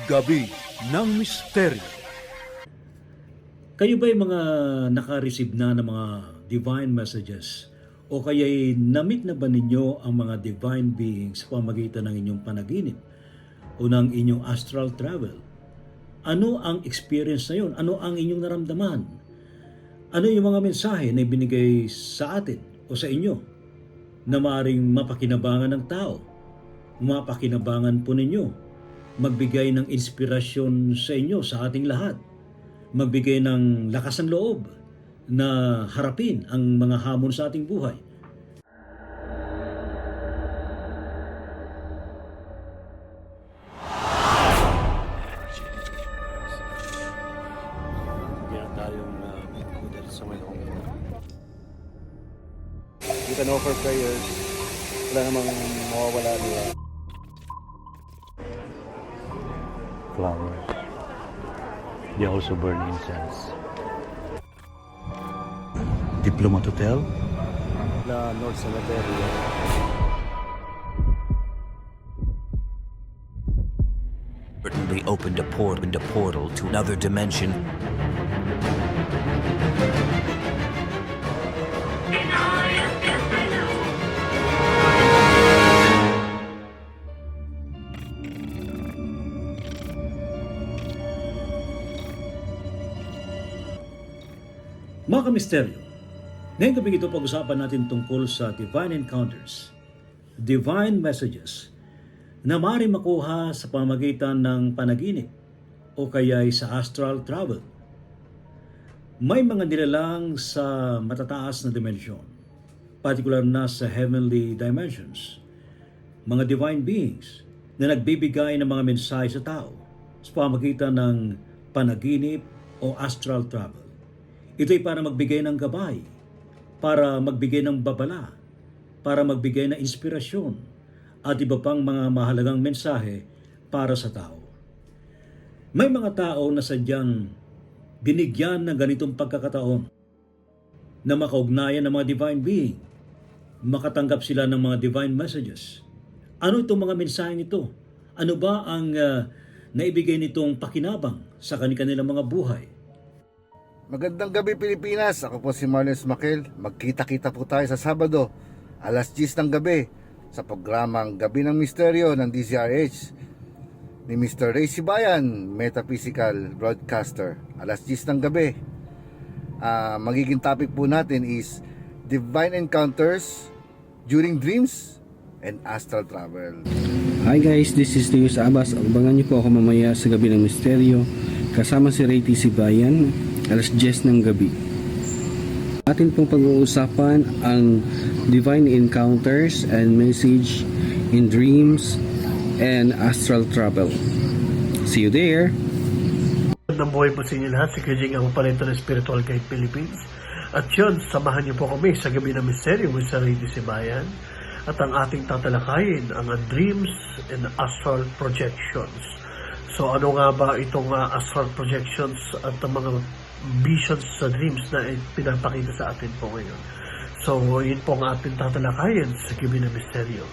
Gabi ng Misteryo. Kayo ba'y mga naka-receive na ng mga divine messages? O kaya'y na-meet na ba ninyo ang mga divine beings sa pamagitan ng inyong panaginip o ng inyong astral travel? Ano ang experience na yun? Ano ang inyong naramdaman? Ano yung mga mensahe na ibinigay sa atin o sa inyo na maaaring mapakinabangan ng tao? Mapakinabangan po ninyo, magbigay ng inspirasyon sa inyo, sa ating lahat, magbigay ng lakas ng loob na harapin ang mga hamon sa ating buhay. Kaya tayong kudal sa may You can offer prayers. Wala namang mawawala niya. flowers. They also burn incense. Diploma to tell? Na North Cemetery. They opened a portal to another dimension. Mga kamisteryo, ngayong gabi ito pag-usapan natin tungkol sa divine encounters, divine messages na maaaring makuha sa pamamagitan ng panaginip o kaya'y sa astral travel. May mga nilalang sa matataas na dimensyon, particular na sa heavenly dimensions, mga divine beings na nagbibigay ng mga mensahe sa tao sa pamamagitan ng panaginip o astral travel. Ito'y para magbigay ng gabay, para magbigay ng babala, para magbigay ng inspirasyon at iba pang mga mahalagang mensahe para sa tao. May mga tao na sadyang binigyan ng ganitong pagkakataon na makaugnayan ng mga divine being, makatanggap sila ng mga divine messages. Ano itong mga mensaheng ito? Ano ba ang naibigay nitong pakinabang sa kanilang mga buhay? Magandang gabi Pilipinas. Ako po si Marlon Makel. Magkita-kita po tayo sa Sabado, alas 10 ng gabi sa programang Gabi ng Misteryo ng DZRH ni Mr. Ray Sibayan, Metaphysical Broadcaster. Alas 10 ng gabi. Magiging topic po natin is Divine Encounters during Dreams and Astral Travel. Hi guys, this is Teus Abbas. Abangan niyo po ako mamaya sa Gabi ng Misteryo kasama si Ray Sibayan, alas 10 ng gabi. Atin pong pag-uusapan ang Divine Encounters and Message in Dreams and Astral Travel. See you there! Magandang buhay po sa inyo lahat. Si Kajing ang palito ng Spiritual Guide Philippines. At yun, samahan niyo po kami sa Gabi ng Misteryo with sa Radio Sibayan. At ang ating tatalakayin, ang Dreams and Astral Projections. So ano nga ba itong Astral Projections at ang mga visions sa dreams na pinapakita sa atin po ngayon? So yun po ang ating tatalakayin sa Gabi ng Misteryo.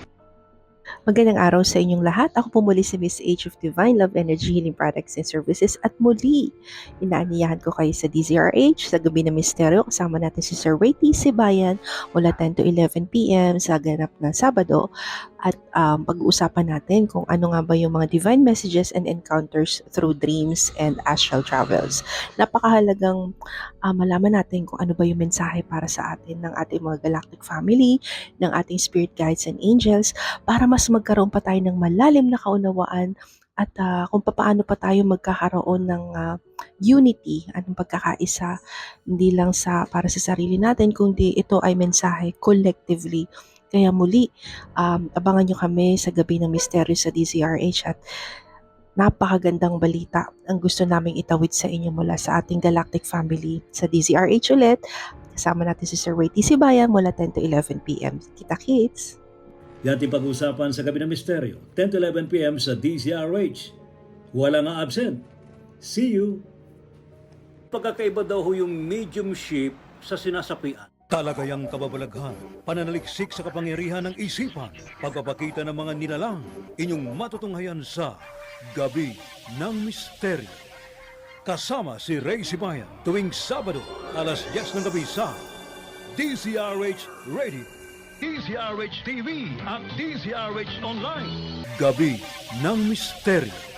Magandang araw sa inyong lahat. Ako po muli si Miss H of Divine Love Energy Healing Products and Services at muli, inaaniyahan ko kayo sa DZRH sa Gabi ng Misteryo. Kasama natin si Sir Ray Sibayan mula 10 to 11 p.m. sa ganap na Sabado at pag-uusapan natin kung ano nga ba yung mga divine messages and encounters through dreams and astral travels. Napakahalagang malaman natin kung ano ba yung mensahe para sa atin ng ating mga galactic family, ng ating spirit guides and angels para mas magkaroon pa tayo ng malalim na kaunawaan at kung paano pa tayo magkakaroon ng unity, anong pagkakaisa, hindi lang para sa sarili natin, kundi ito ay mensahe collectively. Kaya muli, abangan nyo kami sa Gabi ng Misteryo sa DZRH at napakagandang balita ang gusto naming itawid sa inyo mula sa ating galactic family sa DZRH ulit. Kasama natin si Sir Ray Sibayan mula 10 to 11 p.m. Kita-kits! Yan ating pag-usapan sa Gabi ng Misteryo, 10 to 11 p.m. sa DZRH. Walang absent. See you! Pagkakaiba daw ho yung mediumship sa sinasapian. Talagayang kababalaghan, pananaliksik sa kapangyarihan ng isipan, pagpapakita ng mga nilalang, inyong matutunghayan sa Gabi ng Misteryo. Kasama si Ray Sibayan tuwing Sabado, alas 10 ng gabi sa DZRH Radio, DZRH TV at DZRH Online. Gabi ng Misteryo.